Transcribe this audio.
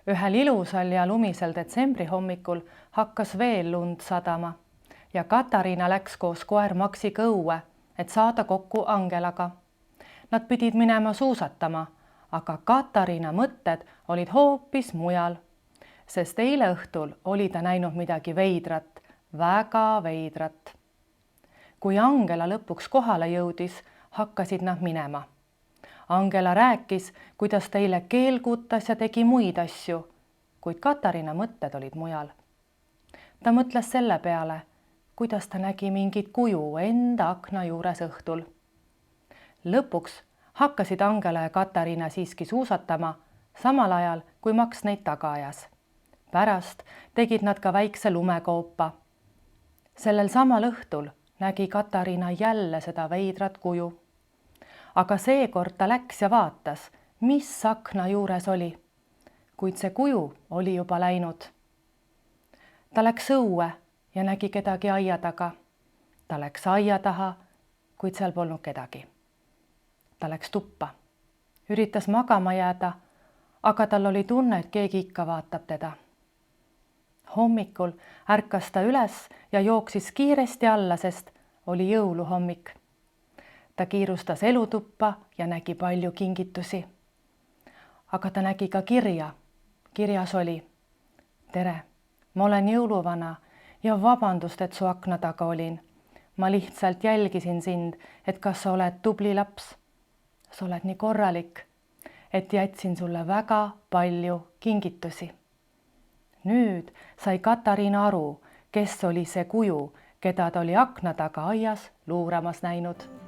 Ühel ilusal ja lumisel detsembri hommikul hakkas veel lund sadama ja Katariina läks koos koer Maksiga õue, et saada kokku Angelaga. Nad pidid minema suusatama, aga Katariina mõtted olid hoopis mujal, sest eile õhtul oli ta näinud midagi veidrat, väga veidrat. Kui Angela lõpuks kohale jõudis, hakkasid nad minema. Angela rääkis, kuidas ta eile keelgutas ja tegi muid asju, kuid Katariina mõtted olid mujal. Ta mõtles selle peale, kuidas ta nägi mingit kuju enda akna juures õhtul. Lõpuks hakkasid Angela ja Katariina siiski suusatama, samal ajal kui Maks neid taga ajas. Pärast tegid nad ka väikse lumekoopa. Sellel samal õhtul nägi Katariina jälle seda veidrat kuju. Aga seekord ta läks ja vaatas, mis akna juures oli, kuid see kuju oli juba läinud. Ta läks õue ja nägi kedagi aia taga. Ta läks aia taha, kuid seal polnud kedagi. Ta läks tuppa, üritas magama jääda, aga tal oli tunne, et keegi ikka vaatab teda. Hommikul ärkas ta üles ja jooksis kiiresti alla, sest oli jõuluhommik. Ta kiirustas elutuppa ja nägi palju kingitusi. Aga ta nägi ka kirja. Kirjas oli: tere, ma olen jõuluvana ja vabandust, et su akna taga olin. Ma lihtsalt jälgisin sind, et kas sa oled tubli laps. Sa oled nii korralik, et jätsin sulle väga palju kingitusi. Nüüd sai Katariina aru, kes oli see kuju, keda ta oli akna taga aias luuramas näinud.